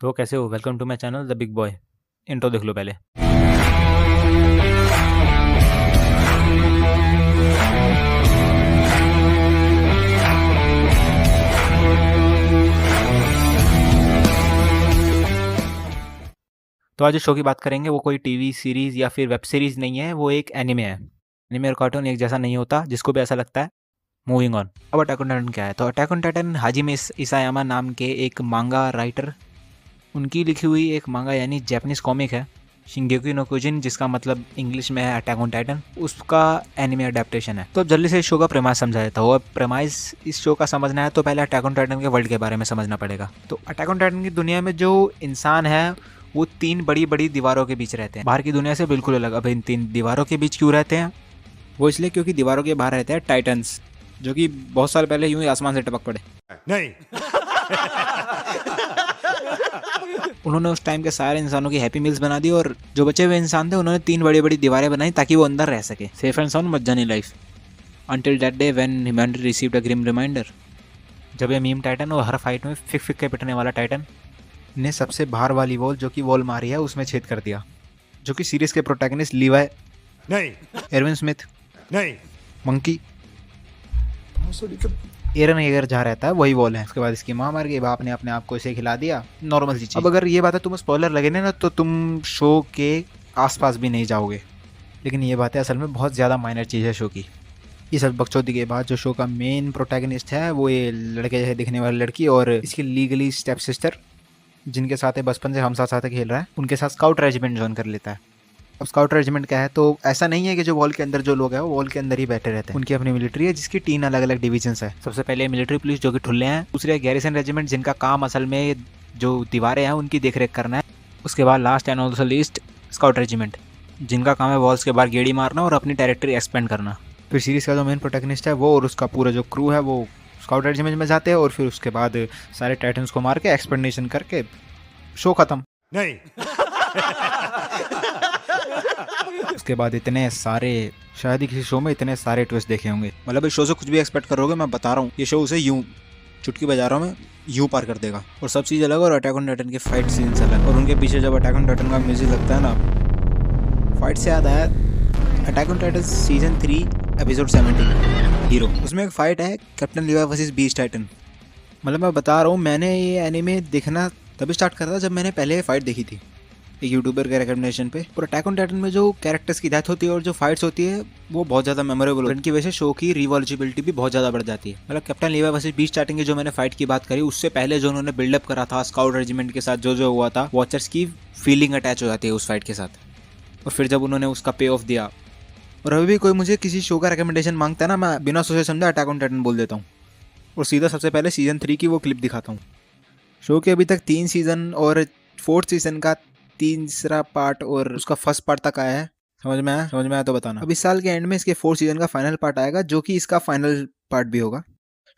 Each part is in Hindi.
तो कैसे हो? Welcome to my channel the big boy. Intro देख लो पहले। तो आज जो शो की बात करेंगे वो कोई टीवी सीरीज़ या फिर वेब सीरीज़ नहीं है, वो एक एनिमे है। एनिमे और कार्टून एक जैसा नहीं होता, जिसको भी ऐसा लगता है। Moving on. अब अटैक ऑन टाइटन क्या है? तो अटैक ऑन टाइटन हाजिमे इसायामा नाम के एक मांगा राइटर, उनकी लिखी हुई एक मांगा यानी जैपनीज कॉमिक है, शिंगेकी नो क्योजिन, जिसका मतलब इंग्लिश में है अटैक ऑन टाइटन। उसका एनिमे अडेप्टेशन है। तो अब जल्दी से इस शो का प्रेमाइस समझा देता हूँ। अब प्रेमाइस इस शो का समझना है तो पहले अटैक ऑन टाइटन के वर्ल्ड के बारे में समझना पड़ेगा। तो अटैक ऑन टाइटन की दुनिया में जो इंसान है वो 3 बड़ी बड़ी दीवारों के बीच रहते हैं, बाहर की दुनिया से बिल्कुल अलग। अब इन 3 दीवारों के बीच क्यों रहते हैं? वो इसलिए क्योंकि दीवारों के बाहर रहते हैं टाइटन्स, जो कि बहुत साल पहले यूं ही आसमान से टपक पड़े। नहीं। उन्होंने उस टाइम के सारे इंसानों की हैप्पी मील्स बना दी और जो बचे हुए इंसान थे उन्होंने 3 बड़ी बड़ी दीवारें बनाई ताकि वो अंदर रह सके, सेफ एंड साउंड मजानी life, until that day when humanity received a grim reminder. जब ये मीम टाइटन और हर फाइट में फिक फिक के पिटने वाला टाइटन ने सबसे बाहर वाली वॉल जो कि वॉल मारी है उसमें छेद कर दिया, जो कि सीरीज के प्रोटैगनिस्ट लीवाई, नहीं। एरविन स्मिथ, नहीं। मंकी, एरन येगर जहाँ रहता है वही वॉल है। उसके बाद इसकी माँ मर गई, बाप ने अपने आप को इसे खिला दिया, नॉर्मल सी चीज। अब अगर ये बात है तुम्हें स्पॉइलर लगे ना तो तुम शो के आसपास भी नहीं जाओगे, लेकिन ये बात है असल में बहुत ज़्यादा माइनर चीज़ है शो की। ये सब बकचोदी के बाद जो शो का मेन प्रोटैगनिस्ट है वो ये लड़के जैसे दिखने वाली लड़की और इसकी लीगली स्टेप सिस्टर, जिनके साथ बचपन से हम साथ खेल रहा है, उनके साथ स्काउट रेजिमेंट ज्वाइन कर लेता है। अब स्काउट रेजिमेंट क्या है? तो ऐसा नहीं है कि जो वॉल के अंदर जो लोग हैं वो वॉल के अंदर ही बैठे रहते हैं। उनकी अपनी मिलिट्री है जिसकी 3 अलग अलग डिविजन्स है। सबसे पहले मिलिट्री पुलिस जो कि ठुल्ले हैं, दूसरे गैरिसन रेजिमेंट जिनका काम असल में जो दीवारें हैं उनकी देखरेख करना है। उसके बाद last and also least scout regiment, जिनका काम है वॉल्स के बाहर गेड़ी मारना और अपनी टेरिटरी एक्सपेंड करना। फिर सीरीज का जो मेन प्रोटैगनिस्ट है वो और उसका पूरा जो क्रू है वो स्काउट रेजिमेंट में जाते हैं और फिर उसके बाद सारे टाइटन्स को मार के एक्सपेंडेशन करके शो खत्म। नहीं। उसके बाद इतने सारे, शायद ही किसी शो में इतने सारे ट्विस्ट देखे होंगे। मतलब इस शो से कुछ भी एक्सपेक्ट करोगे, मैं बता रहा हूँ ये शो उसे यूं चुटकी बजा रहा हूँ मैं, यूं पार कर देगा। और सब चीज़ अलग और अटैक ऑन टाइटन के फाइट सीन्स अलग। और उनके पीछे जब अटैक ऑन टाइटन का म्यूजिक लगता है ना, फाइट से याद आया attack on Titan season 3 episode 17 hero. उसमें एक फाइट है कैप्टन लीवा वर्सेस बीस्ट टाइटन। मतलब मैं बता रहा हूँ मैंने ये एनिमे देखना तभी स्टार्ट करा था जब मैंने पहले फाइट देखी थी एक यूट्यूबर के रिकमेंडेशन पे। और अटैक ऑन टाइटन में जो कैरेक्टर्स की डेथ होती है और जो फाइट्स होती है वो बहुत ज़्यादा मेमोरेबल होती है। इनकी वजह से शो की रिवॉल्युबिलिटी भी बहुत ज़्यादा बढ़ जाती है। मतलब कैप्टन लीवा वर्सेस बीस्ट स्टार्टिंग की जो मैंने फाइट की बात करी, उससे पहले जो उन्होंने बिल्डअप करा था स्काउट रेजिमेंट के साथ, जो जो हुआ था, वॉचर्स की फीलिंग अटैच हो जाती है उस फाइट के साथ। और फिर जब उन्होंने उसका पे ऑफ दिया, और अभी भी कोई मुझे किसी शो का रिकमेंडेशन मांगता है ना, मैं बिना सोचे समझे अटैक ऑन टाइटन बोल देता हूँ और सीधा सबसे पहले सीजन 3 की वो क्लिप दिखाता हूँ। शो के अभी तक 3 सीजन और 4th सीजन का तीसरा पार्ट और उसका फर्स्ट पार्ट तक आया है। समझ में आया? समझ में आया तो बताना। अब इस साल के एंड में इसके 4th सीजन का फाइनल पार्ट आएगा, जो कि इसका फाइनल पार्ट भी होगा।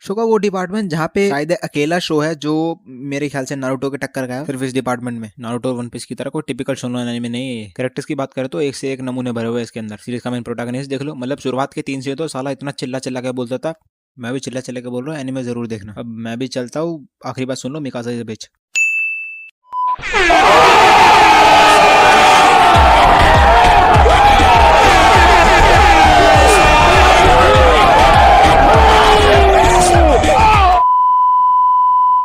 शो का वो डिपार्टमेंट जहाँ पे शायद अकेला शो है जो मेरे ख्याल से नारुतो के टक्कर का है सिर्फ इस डिपार्टमेंट में। नारुतो वन पीस की तरह कोई टिपिकल शोnen एनीमे नहीं है। कैरेक्टर्स की बात करें तो एक से एक नमूने भरे हुए इसके अंदर। सीरीज का मेन प्रोटैगनिस्ट देख लो, मतलब शुरुआत के 3 से तो साला इतना चिल्ला चिल्ला के बोलता था। मैं भी चिल्ला चिल्ला के बोल रहा हूँ, एनीमे जरूर देखना। अब मैं भी चलता हूँ, आखिरी बात सुन लो मिकासा से बेच।